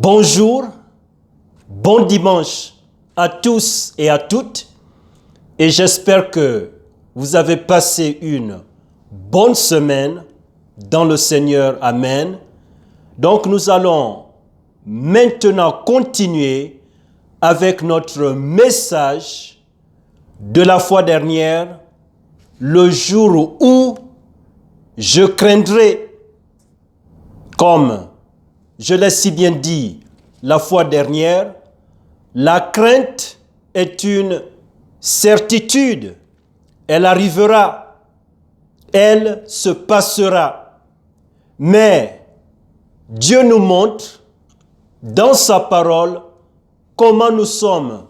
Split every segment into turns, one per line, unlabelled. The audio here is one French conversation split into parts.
Bonjour, bon dimanche à tous et à toutes, et j'espère que vous avez passé une bonne semaine dans le Seigneur. Amen. Donc nous allons maintenant continuer avec notre message de la fois dernière, le jour où je craindrai, comme je l'ai si bien dit la fois dernière, la crainte est une certitude. Elle arrivera, elle se passera. Mais Dieu nous montre dans sa parole comment nous sommes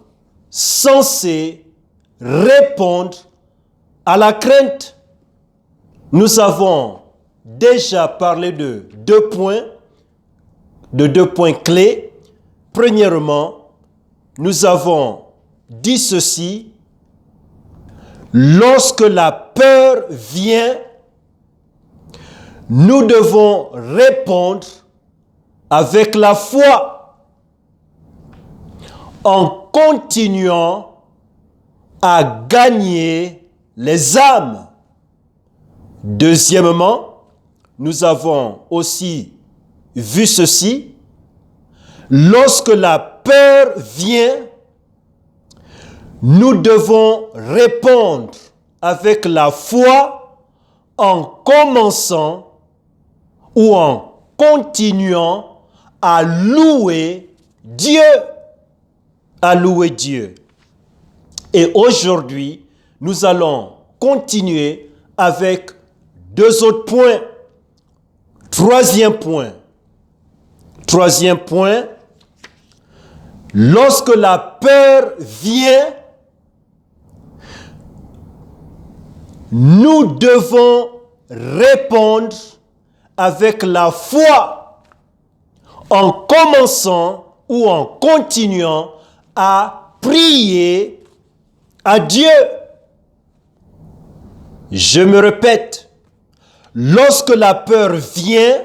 censés répondre à la crainte. Nous avons déjà parlé de deux points clés. Premièrement, nous avons dit ceci: lorsque la peur vient, nous devons répondre avec la foi en continuant à gagner les âmes. Deuxièmement, nous avons aussi vu ceci: lorsque la peur vient, nous devons répondre avec la foi en commençant ou en continuant à louer Dieu. À louer Dieu. Et aujourd'hui, nous allons continuer avec deux autres points. Troisième point, lorsque la peur vient, nous devons répondre avec la foi en commençant ou en continuant à prier à Dieu. Je me répète, lorsque la peur vient,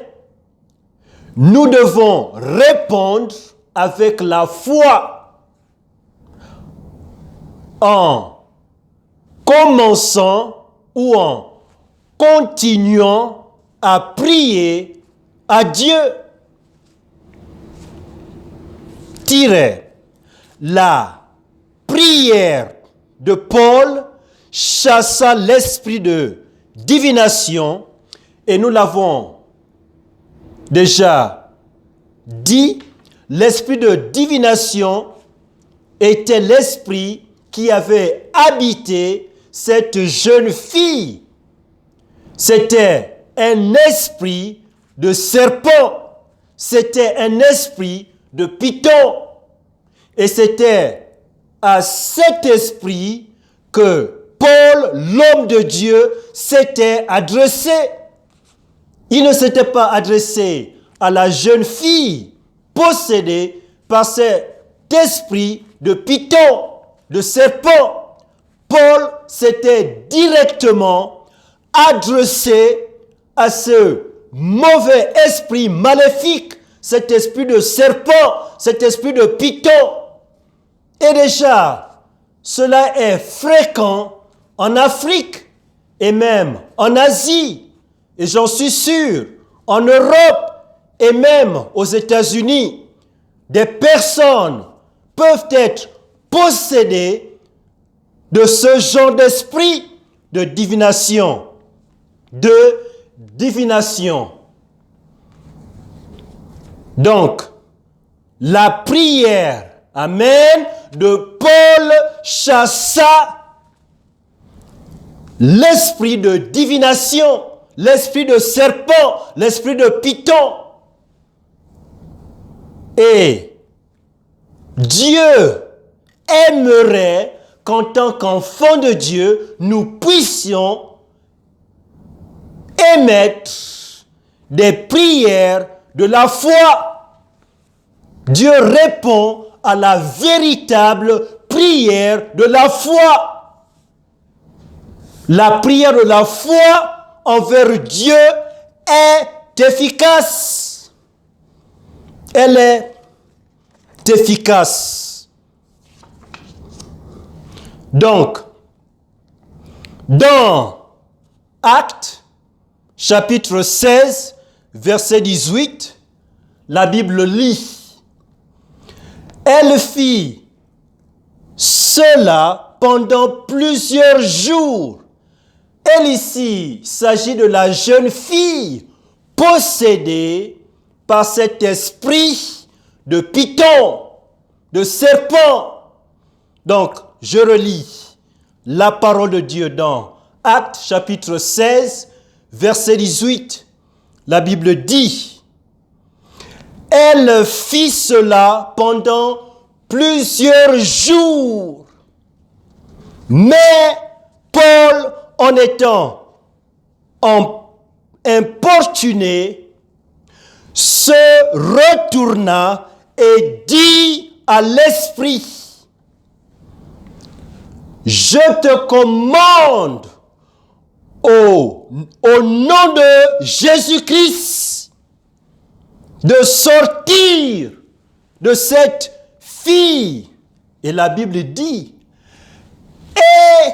nous devons répondre avec la foi en commençant ou en continuant à prier à Dieu. La prière de Paul chassa l'esprit de divination, et nous l'avons déjà dit, l'esprit de divination était l'esprit qui avait habité cette jeune fille. C'était un esprit de serpent, c'était un esprit de python. Et c'était à cet esprit que Paul, l'homme de Dieu, s'était adressé. Il ne s'était pas adressé à la jeune fille possédée par cet esprit de python, de serpent. Paul s'était directement adressé à ce mauvais esprit maléfique, cet esprit de serpent, cet esprit de python. Et déjà, cela est fréquent en Afrique et même en Asie, et j'en suis sûr, en Europe et même aux États-Unis. Des personnes peuvent être possédées de ce genre d'esprit de divination. Donc, la prière, amen, de Paul chassa l'esprit de divination, l'esprit de serpent, l'esprit de python. Et Dieu aimerait qu'en tant qu'enfants de Dieu, nous puissions émettre des prières de la foi. Dieu répond à la véritable prière de la foi. La prière de la foi envers Dieu est efficace. Elle est efficace. Donc, dans Actes, chapitre 16, verset 18, la Bible lit: Elle fit cela pendant plusieurs jours. Elle ici, il s'agit de la jeune fille possédée par cet esprit de python, de serpent. Donc, je relis la parole de Dieu dans Actes chapitre 16, verset 18. La Bible dit: Elle fit cela pendant plusieurs jours. Mais Paul, en étant importuné, se retourna et dit à l'esprit: Je te commande au nom de Jésus-Christ de sortir de cette fille. Et la Bible dit: Et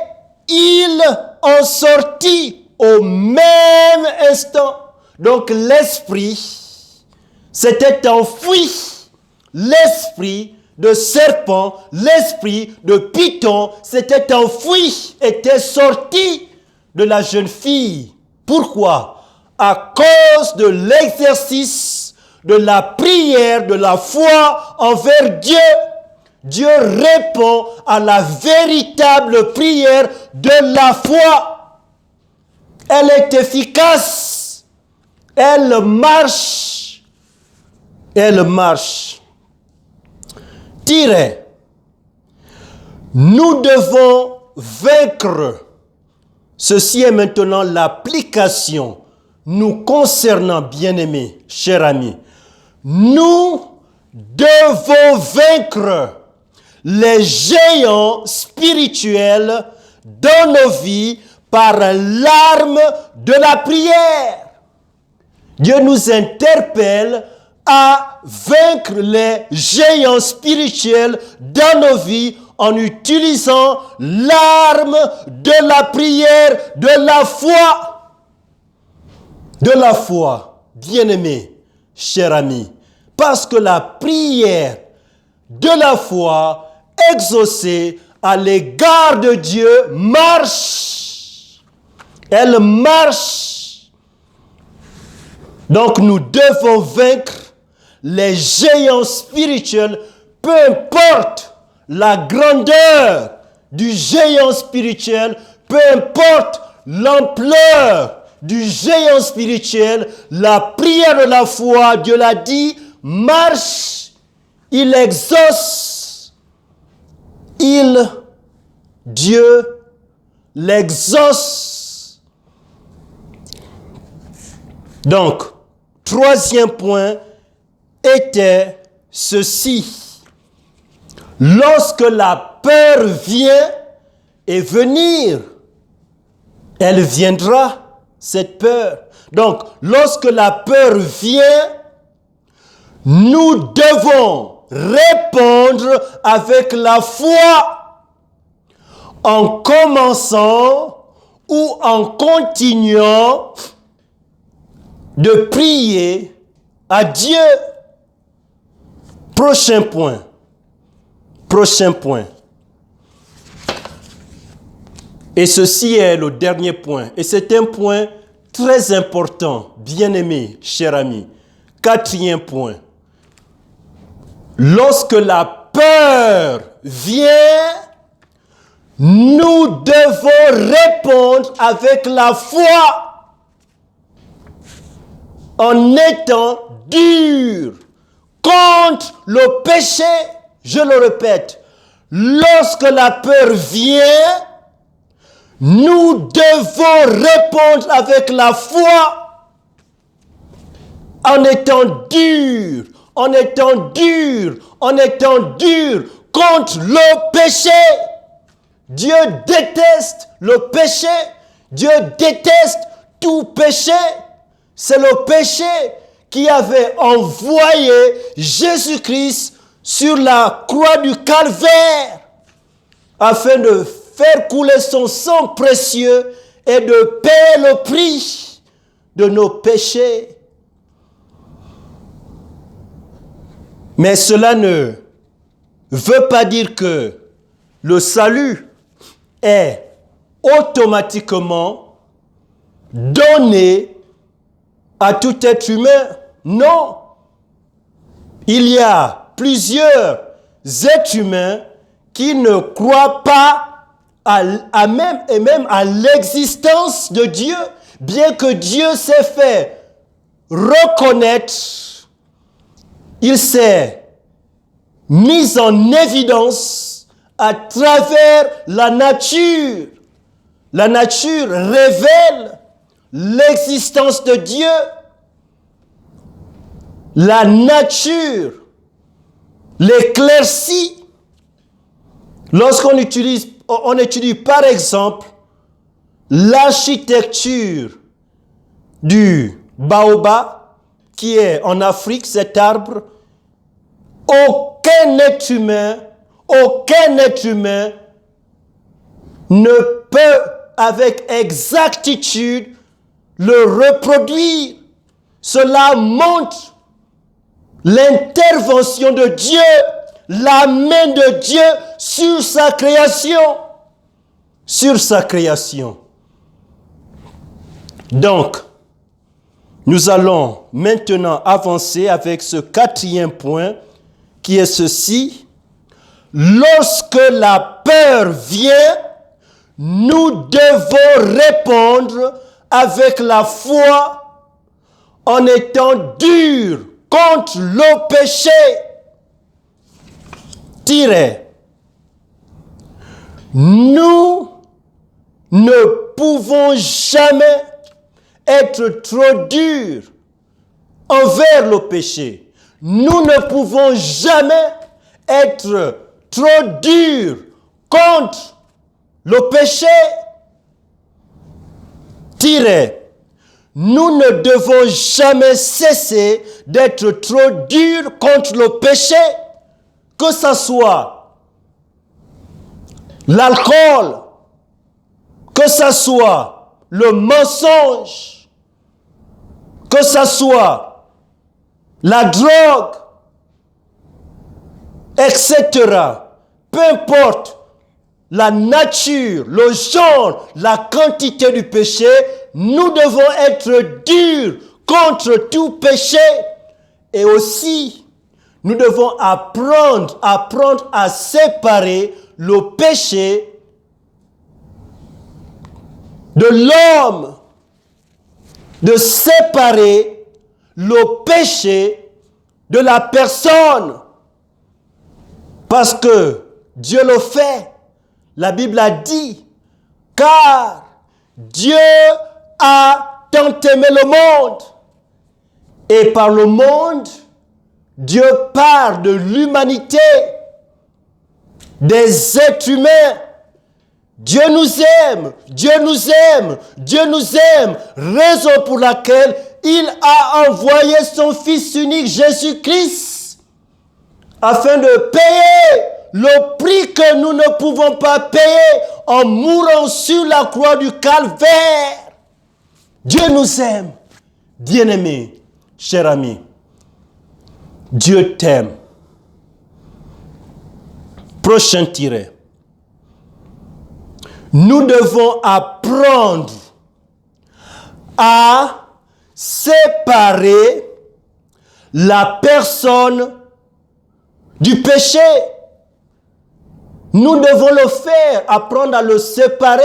il en sortit au même instant. Donc l'esprit s'était enfui. L'esprit de serpent, l'esprit de python s'était enfui, était sorti de la jeune fille. Pourquoi? À cause de l'exercice de la prière, de la foi envers Dieu. Dieu répond à la véritable prière de la foi. Elle est efficace. Elle marche. Elle marche. Tiret. Nous devons vaincre. Ceci est maintenant l'application nous concernant, bien-aimés, chers amis. Nous devons vaincre les géants spirituels dans nos vies par l'arme de la prière. Dieu nous interpelle à vaincre les géants spirituels dans nos vies en utilisant l'arme de la prière, de la foi. De la foi, bien-aimés, chers amis, parce que la prière de la foi exaucée à l'égard de Dieu marche. Elle marche. Donc nous devons vaincre les géants spirituels, peu importe la grandeur du géant spirituel, peu importe l'ampleur du géant spirituel, la prière de la foi, Dieu l'a dit, marche, il exauce, Dieu l'exauce. Donc, troisième point était ceci. Lorsque la peur vient et venir, elle viendra, cette peur. Donc, lorsque la peur vient, nous devons répondre avec la foi en commençant ou en continuant de prier à Dieu. Prochain point. Prochain point. Et ceci est le dernier point. Et c'est un point très important, bien-aimé, cher ami. Quatrième point. Lorsque la peur vient, nous devons répondre avec la foi en étant durs contre le péché. Je le répète, lorsque la peur vient, nous devons répondre avec la foi en étant durs, en étant durs, en étant durs contre le péché. Dieu déteste le péché. Dieu déteste tout péché. C'est le péché qui avait envoyé Jésus-Christ sur la croix du calvaire afin de faire couler son sang précieux et de payer le prix de nos péchés. Mais cela ne veut pas dire que le salut est automatiquement donné à tout être humain. Non. Il y a plusieurs êtres humains qui ne croient pas même à l'existence de Dieu, bien que Dieu s'est fait reconnaître, il s'est mis en évidence à travers la nature. La nature révèle l'existence de Dieu. La nature l'éclaircit. Lorsqu'on étudie par exemple l'architecture du baobab qui est en Afrique, cet arbre, aucun être humain ne peut avec exactitude le reproduire. Cela montre l'intervention de Dieu, la main de Dieu sur sa création. Sur sa création. Donc, nous allons maintenant avancer avec ce quatrième point qui est ceci. Lorsque la peur vient, nous devons répondre avec la foi en étant durs contre le péché. Nous ne pouvons jamais être trop durs envers le péché. Nous ne pouvons jamais être trop durs contre le péché. Nous ne devons jamais cesser d'être trop durs contre le péché, que ce soit l'alcool, que ce soit le mensonge, que ce soit la drogue, etc. Peu importe la nature, le genre, la quantité du péché, nous devons être durs contre tout péché. Et aussi, nous devons apprendre à séparer le péché de l'homme, de séparer le péché de la personne. Parce que Dieu le fait. La Bible a dit, car Dieu a tant aimé le monde. Et par le monde, Dieu parle de l'humanité, des êtres humains. Dieu nous aime, Dieu nous aime, Dieu nous aime. Raison pour laquelle il a envoyé son Fils unique, Jésus-Christ, afin de payer le prix que nous ne pouvons pas payer en mourant sur la croix du calvaire. Dieu nous aime. Bien-aimé, cher ami, Dieu t'aime. Prochain tiret. Nous devons apprendre à séparer la personne du péché. Nous devons le faire, apprendre à le séparer.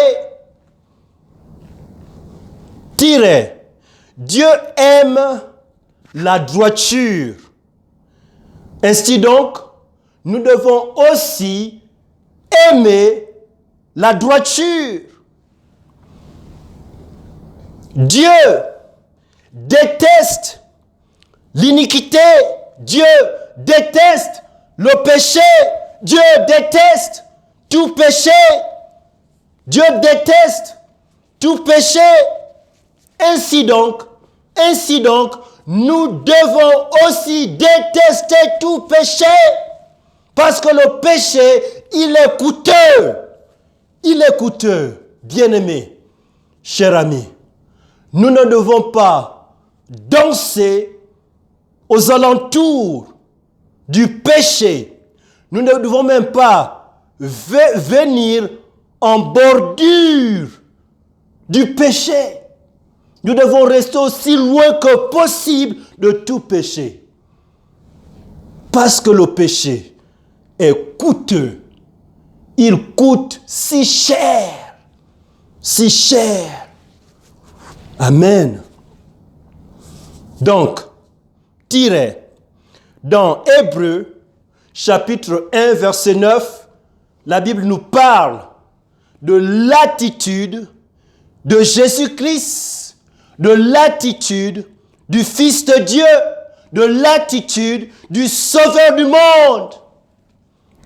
Dieu aime la droiture. Ainsi donc, nous devons aussi aimer la droiture. Dieu déteste l'iniquité. Dieu déteste le péché. Dieu déteste tout péché. Dieu déteste tout péché. Ainsi donc, nous devons aussi détester tout péché. Parce que le péché, il est coûteux. Il est coûteux. Bien-aimés, chers amis, nous ne devons pas danser aux alentours du péché. Nous ne devons même pas venir en bordure du péché. Nous devons rester aussi loin que possible de tout péché. Parce que le péché est coûteux. Il coûte si cher. Si cher. Amen. Donc, dans Hébreux, chapitre 1, verset 9, la Bible nous parle de l'attitude de Jésus-Christ, de l'attitude du Fils de Dieu, de l'attitude du Sauveur du monde.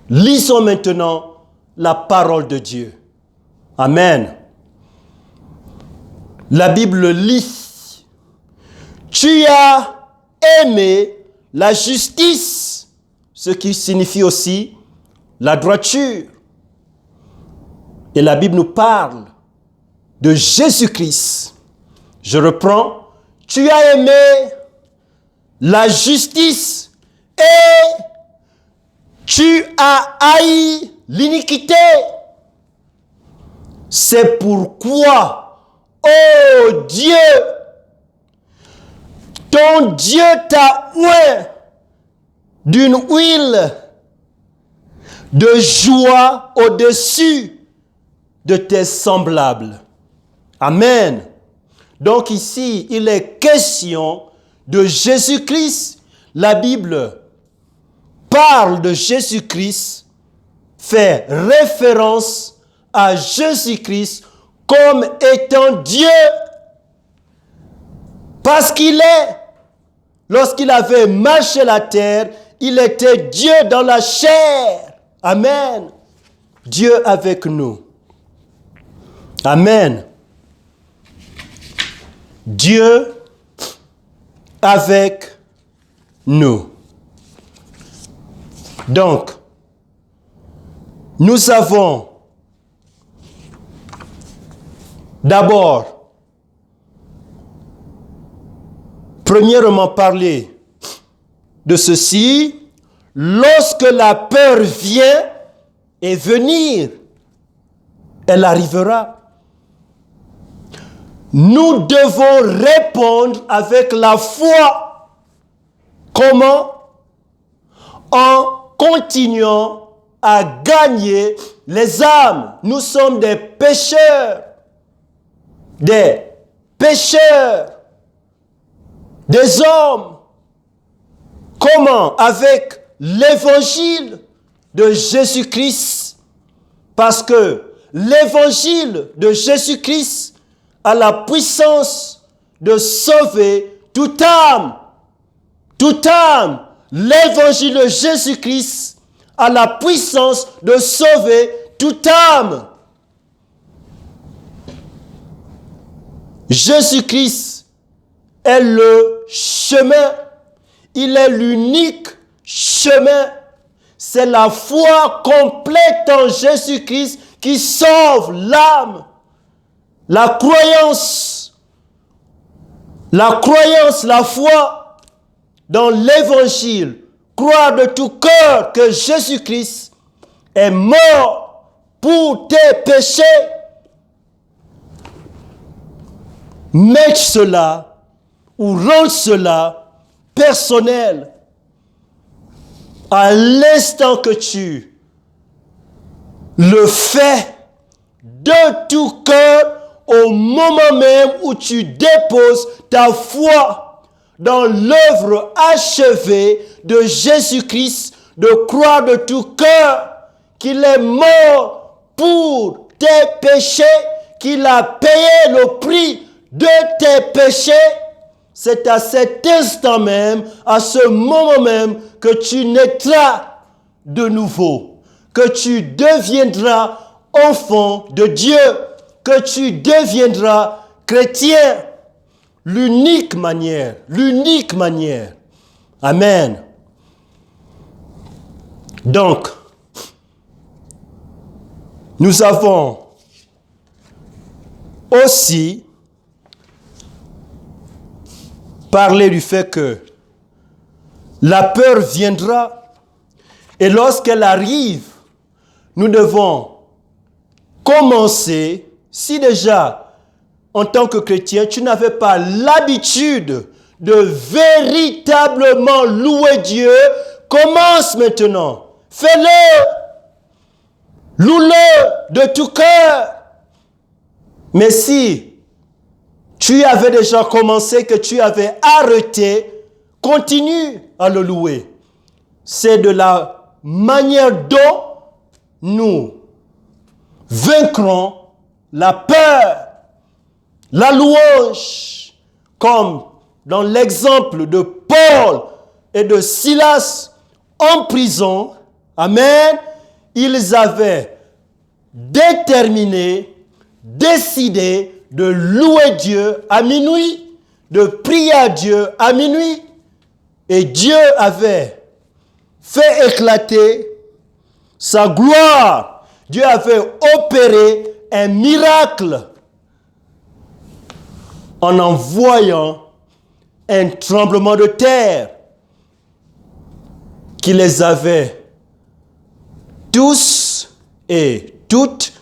Lisons maintenant la parole de Dieu. Amen. La Bible lit. Tu as aimé la justice, ce qui signifie aussi la droiture. Et la Bible nous parle de Jésus-Christ. Je reprends. Tu as aimé la justice et tu as haï l'iniquité. C'est pourquoi, ô Dieu, ton Dieu t'a oint d'une huile de joie au-dessus de tes semblables. Amen. Donc ici, il est question de Jésus-Christ. La Bible parle de Jésus-Christ, fait référence à Jésus-Christ comme étant Dieu. Parce qu'il est, lorsqu'il avait marché la terre, il était Dieu dans la chair. Amen. Dieu avec nous. Amen. Dieu avec nous. Donc, nous avons d'abord, premièrement, parlé de ceci. Lorsque la peur vient et venir, elle arrivera. Nous devons répondre avec la foi. Comment? En continuant à gagner les âmes. Nous sommes des pécheurs. Des pécheurs. Des hommes. Comment? Avec l'évangile de Jésus-Christ. Parce que l'évangile de Jésus-Christ a la puissance de sauver toute âme. Toute âme. L'évangile de Jésus-Christ a la puissance de sauver toute âme. Jésus-Christ est le chemin. Il est l'unique chemin. C'est la foi complète en Jésus-Christ qui sauve l'âme. La croyance, la foi dans l'évangile. Croire de tout cœur que Jésus-Christ est mort pour tes péchés. Mets cela ou rends cela personnel. À l'instant que tu le fais de tout cœur, au moment même où tu déposes ta foi dans l'œuvre achevée de Jésus-Christ, de croire de tout cœur qu'il est mort pour tes péchés, qu'il a payé le prix de tes péchés, c'est à cet instant même, à ce moment même, que tu naîtras de nouveau, que tu deviendras enfant de Dieu, que tu deviendras chrétien. L'unique manière. Amen. Donc, nous avons aussi parlé du fait que la peur viendra et lorsqu'elle arrive, nous devons commencer, si déjà en tant que chrétien, tu n'avais pas l'habitude de véritablement louer Dieu, commence maintenant. Fais-le. Loue-le de tout cœur. Mais si tu avais déjà commencé, que tu avais arrêté, continue à le louer. C'est de la manière dont nous vaincrons la peur, la louange, comme dans l'exemple de Paul et de Silas en prison. Amen. Ils avaient déterminé, décidé de louer Dieu à minuit, de prier à Dieu à minuit. Et Dieu avait fait éclater sa gloire. Dieu avait opéré un miracle en envoyant un tremblement de terre qui les avait tous et toutes,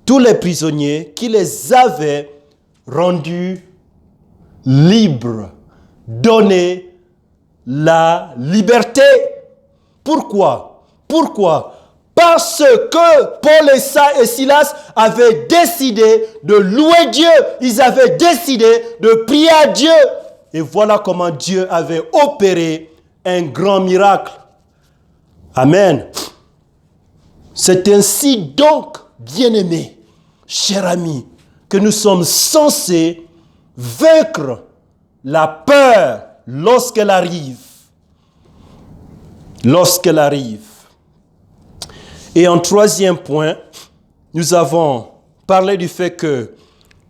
tous les prisonniers, qui les avait rendus libres, donné la liberté. Pourquoi? Parce que Paul et Silas avaient décidé de louer Dieu. Ils avaient décidé de prier à Dieu. Et voilà comment Dieu avait opéré un grand miracle. Amen. C'est ainsi donc, bien-aimés, chers amis, que nous sommes censés vaincre la peur lorsqu'elle arrive. Lorsqu'elle arrive. Et en troisième point, nous avons parlé du fait que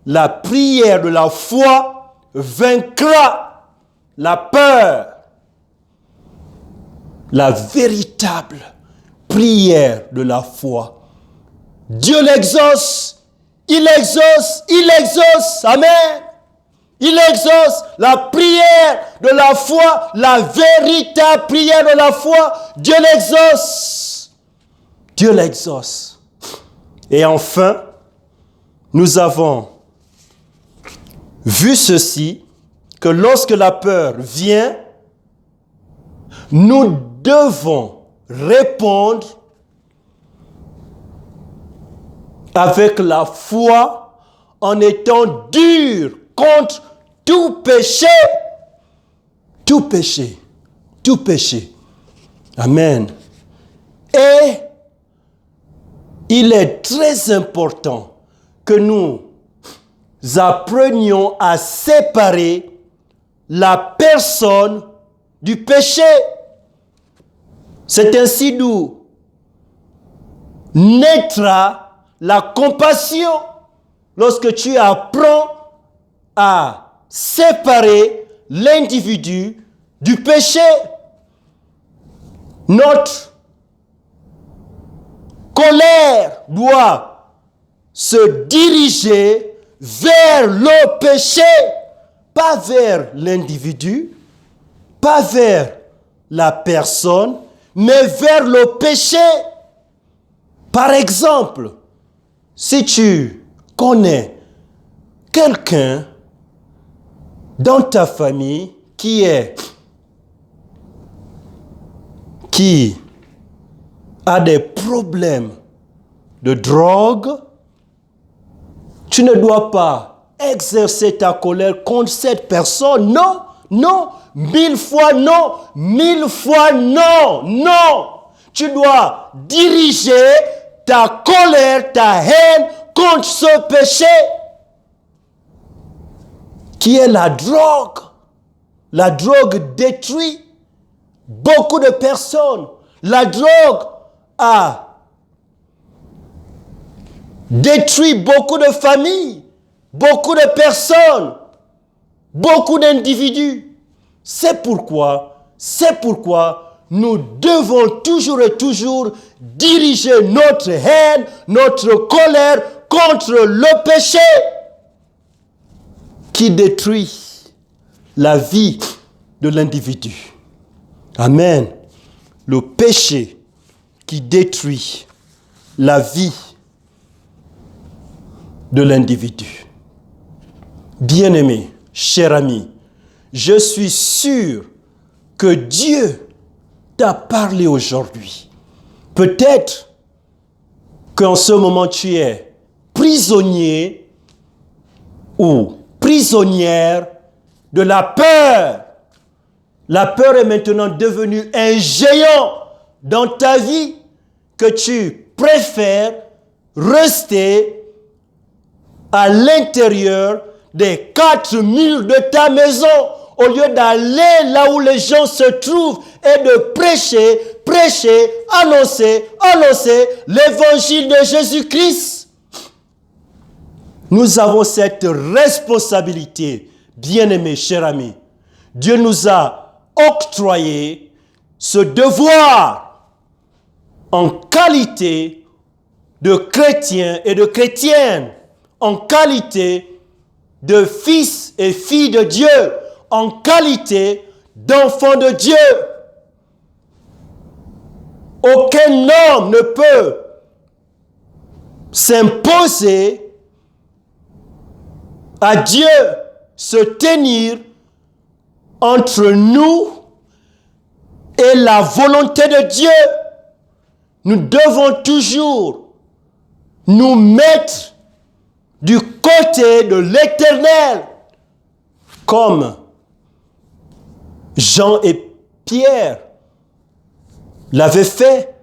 la prière de la foi vaincra la peur. La véritable prière de la foi. Dieu l'exauce, il exauce, amen. Il exauce la prière de la foi, la véritable prière de la foi. Dieu l'exauce. Dieu l'exauce. Et enfin, nous avons vu ceci, que lorsque la peur vient, nous devons répondre avec la foi en étant dur contre tout péché. Tout péché. Tout péché. Amen. Et il est très important que nous apprenions à séparer la personne du péché. C'est ainsi d'où naîtra la compassion lorsque tu apprends à séparer l'individu du péché. Notre colère doit se diriger vers le péché, pas vers l'individu, pas vers la personne, mais vers le péché. Par exemple, si tu connais quelqu'un dans ta famille qui a des problèmes de drogue, tu ne dois pas exercer ta colère contre cette personne. Non, non, 1000 fois non, 1000 fois non, non. Tu dois diriger ta colère, ta haine contre ce péché qui est la drogue. La drogue détruit beaucoup de personnes. La drogue a détruit beaucoup de familles, beaucoup de personnes, beaucoup d'individus. C'est pourquoi nous devons toujours et toujours diriger notre haine, notre colère contre le péché qui détruit la vie de l'individu. Amen. Le péché qui détruit la vie de l'individu. Bien-aimé, cher ami, je suis sûr que Dieu t'a parlé aujourd'hui. Peut-être qu'en ce moment tu es prisonnier ou prisonnière de la peur. La peur est maintenant devenue un géant dans ta vie que tu préfères rester à l'intérieur des 4 murs de ta maison au lieu d'aller là où les gens se trouvent et de prêcher, annoncer l'évangile de Jésus-Christ. Nous avons cette responsabilité, bien-aimés, chers amis. Dieu nous a octroyé ce devoir en qualité de chrétiens et de chrétiennes, en qualité de fils et filles de Dieu, en qualité d'enfants de Dieu. Aucun homme ne peut s'imposer à Dieu, se tenir entre nous et la volonté de Dieu. Nous devons toujours nous mettre du côté de l'Éternel, comme Jean et Pierre l'avaient fait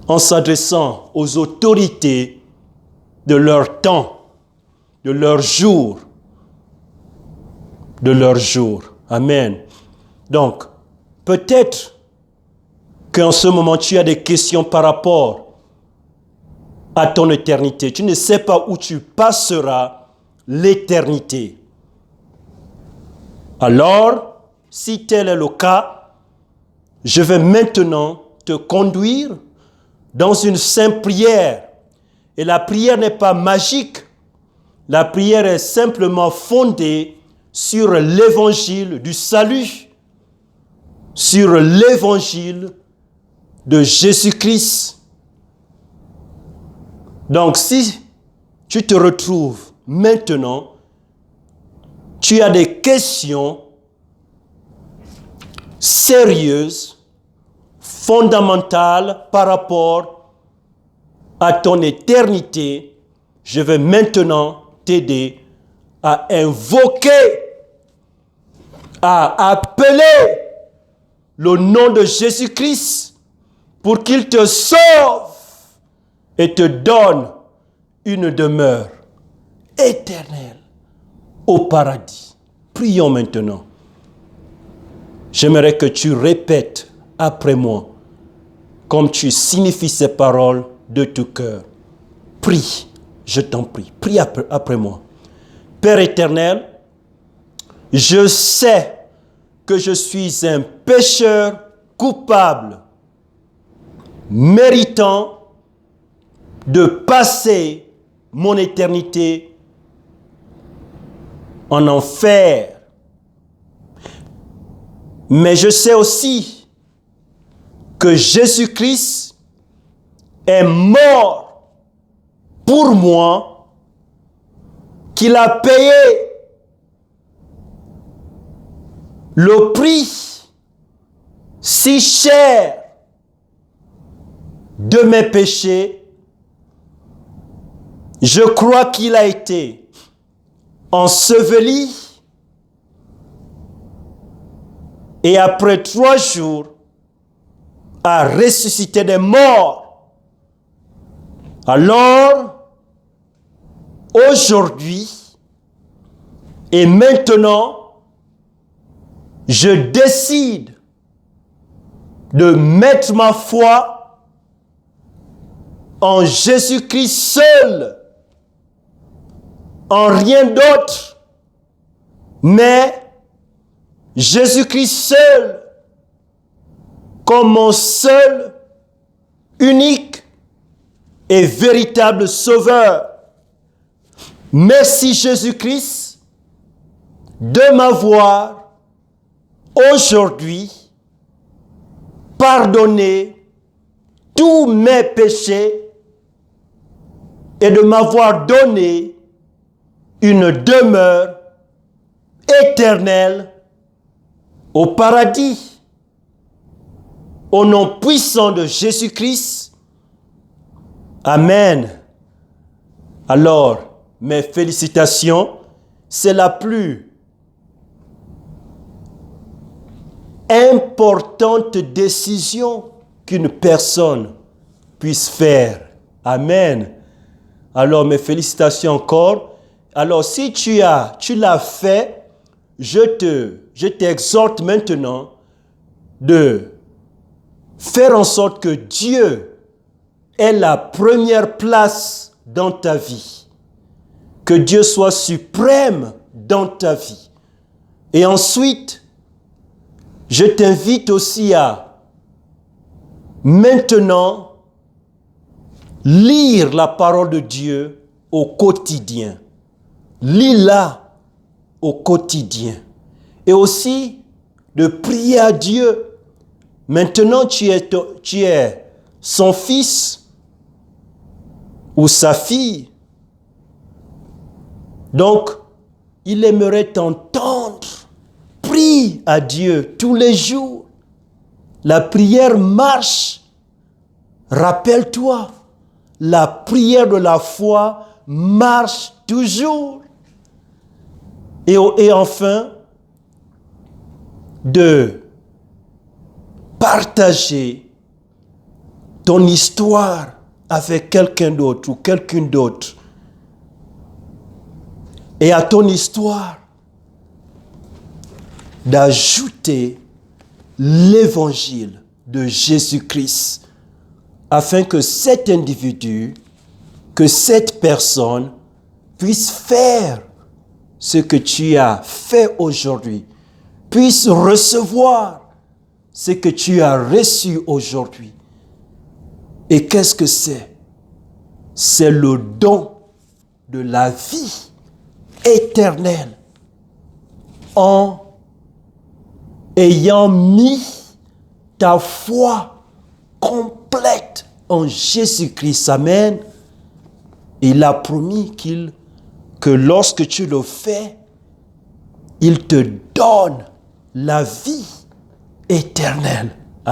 en s'adressant aux autorités de leur temps, de leur jour, Amen. Donc, peut-être qu'en ce moment, tu as des questions par rapport à ton éternité. Tu ne sais pas où tu passeras l'éternité. Alors, si tel est le cas, je vais maintenant te conduire dans une simple prière. Et la prière n'est pas magique. La prière est simplement fondée sur l'évangile du salut, sur l'évangile de Jésus-Christ. Donc, si tu te retrouves maintenant, tu as des questions sérieuses, fondamentales par rapport à ton éternité, je vais maintenant t'aider à invoquer, à appeler le nom de Jésus-Christ pour qu'il te sauve et te donne une demeure éternelle au paradis. Prions maintenant. J'aimerais que tu répètes après moi, comme tu signifies ces paroles de tout cœur. Prie, je t'en prie, prie après moi. Père éternel, je sais que je suis un pécheur coupable, méritant de passer mon éternité en enfer. Mais je sais aussi que Jésus-Christ est mort pour moi, qu'il a payé le prix si cher de mes péchés. Je crois qu'il a été enseveli et après 3 jours a ressuscité des morts. Alors, aujourd'hui et maintenant, je décide de mettre ma foi en Jésus-Christ seul, en rien d'autre, mais Jésus-Christ seul, comme mon seul, unique et véritable Sauveur. Merci Jésus-Christ de m'avoir aujourd'hui pardonné tous mes péchés et de m'avoir donné une demeure éternelle au paradis. Au nom puissant de Jésus-Christ. Amen. Alors, mes félicitations, c'est la plus importante décision qu'une personne puisse faire. Amen. Alors, mes félicitations encore. Alors, si tu l'as fait, je t'exhorte maintenant de faire en sorte que Dieu ait la première place dans ta vie. Que Dieu soit suprême dans ta vie. Et ensuite, je t'invite aussi à maintenant lire la parole de Dieu au quotidien. Lis-la au quotidien. Et aussi de prier à Dieu. Maintenant, tu es son fils ou sa fille. Donc, il aimerait t'entendre. Prie à Dieu tous les jours. La prière marche. Rappelle-toi, la prière de la foi marche toujours. Et enfin, de partager ton histoire avec quelqu'un d'autre ou quelqu'une d'autre. Et à ton histoire, d'ajouter l'évangile de Jésus-Christ afin que cet individu, que cette personne puisse faire ce que tu as fait aujourd'hui, puisse recevoir ce que tu as reçu aujourd'hui. Et qu'est-ce que c'est? C'est le don de la vie éternelle en ayant mis ta foi complète en Jésus-Christ. Amen. Il a promis que lorsque tu le fais, il te donne la vie éternelle.